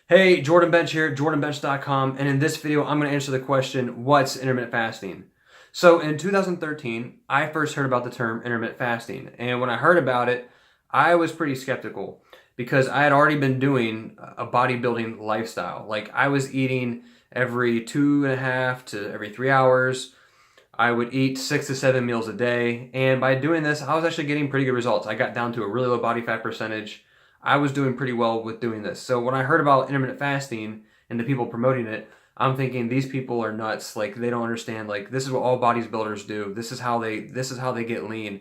Hey, Jordan Bench here, jordanbench.com, and in this video I'm going to answer the question, what's intermittent fasting? So in 2013, I first heard about the term intermittent fasting, and when I heard about it, I was pretty skeptical because I had already been doing a bodybuilding lifestyle. Like I was eating every 2.5 to every 3 hours. I would eat 6 to 7 meals a day, and by doing this, I was actually getting pretty good results. I got down to a really low body fat percentage. I was doing pretty well with doing this. So when I heard about intermittent fasting and the people promoting it, I'm thinking these people are nuts. Like they don't understand. Like this is what all bodybuilders do. This is how they get lean.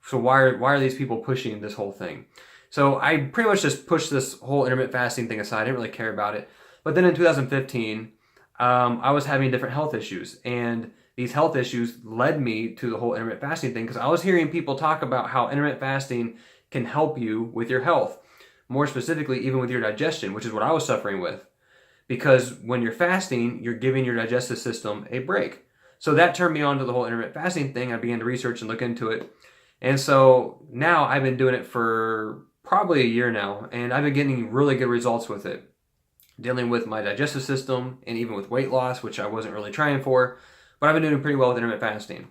So why are these people pushing this whole thing? So I pretty much just pushed this whole intermittent fasting thing aside. I didn't really care about it. But then in 2015, I was having different health issues, and these health issues led me to the whole intermittent fasting thing because I was hearing people talk about how intermittent fasting can help you with your health. More specifically, even with your digestion, which is what I was suffering with. Because when you're fasting, you're giving your digestive system a break. So that turned me on to the whole intermittent fasting thing. I began to research and look into it. And so now I've been doing it for probably a year now, and I've been getting really good results with it. Dealing with my digestive system and even with weight loss, which I wasn't really trying for, but I've been doing pretty well with intermittent fasting.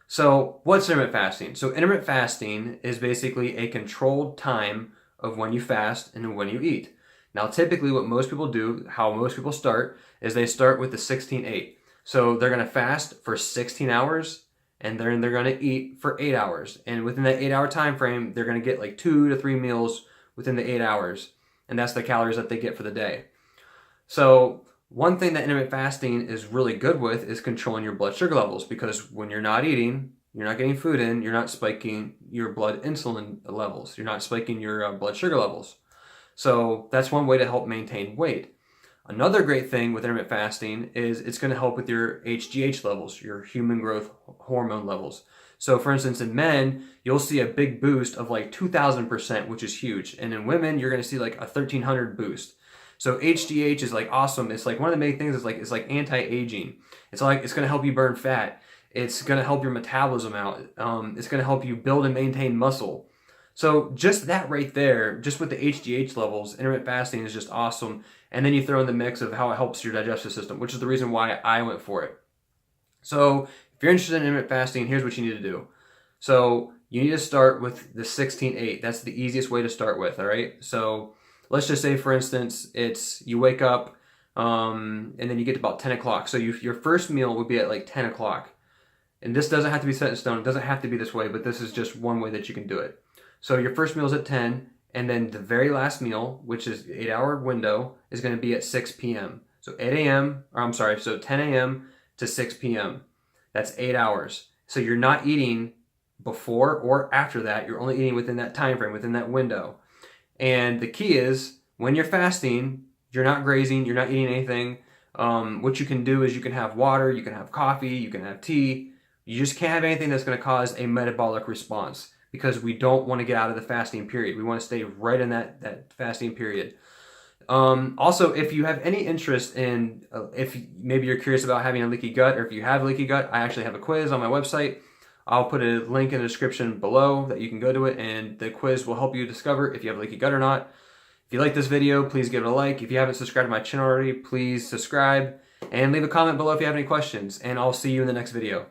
So what's intermittent fasting? So intermittent fasting is basically a controlled time of when you fast and when you eat. Now, typically what most people do, how most people start, is they start with the 16-8. So they're going to fast for 16 hours and then they're going to eat for 8 hours. And within that 8 hour time frame, they're going to get like 2 to 3 meals within the 8 hours. And that's the calories that they get for the day. So one thing that intermittent fasting is really good with is controlling your blood sugar levels, because when you're not eating, you're not getting food in, you're not spiking your blood insulin levels, you're not spiking your blood sugar levels. So that's one way to help maintain weight. Another great thing with intermittent fasting is it's going to help with your HGH levels, your human growth hormone levels. So for instance, in men, you'll see a big boost of like 2,000%, which is huge. And in women, you're going to see like a 1,300 boost. So HGH is like awesome. It's like one of the main things is like, it's like anti-aging. It's like, it's going to help you burn fat. It's going to help your metabolism out. It's going to help you build and maintain muscle. So just that right there, just with the HGH levels, intermittent fasting is just awesome. And then you throw in the mix of how it helps your digestive system, which is the reason why I went for it. So if you're interested in intermittent fasting, here's what you need to do. So you need to start with the 16-8. That's the easiest way to start with, all right? So let's just say, for instance, it's you wake up and then you get to about 10 o'clock. So your first meal would be at like 10 o'clock. And this doesn't have to be set in stone. It doesn't have to be this way, but this is just one way that you can do it. So your first meal is at 10, and then the very last meal, which is the 8 hour window, is going to be at 6 p.m. So 8 a.m., or I'm sorry, so 10 a.m. to 6 p.m. That's 8 hours. So you're not eating before or after that. You're only eating within that time frame, within that window. And the key is, when you're fasting, you're not grazing, you're not eating anything. What you can do is you can have water, you can have coffee, you can have tea. You just can't have anything that's going to cause a metabolic response, because we don't want to get out of the fasting period. We want to stay right in that fasting period. Also, if you have any interest in, if maybe you're curious about having a leaky gut, or if you have leaky gut, I actually have a quiz on my website. I'll put a link in the description below that you can go to it, and the quiz will help you discover if you have leaky gut or not. If you like this video, please give it a like. If you haven't subscribed to my channel already, please subscribe, and leave a comment below if you have any questions, and I'll see you in the next video.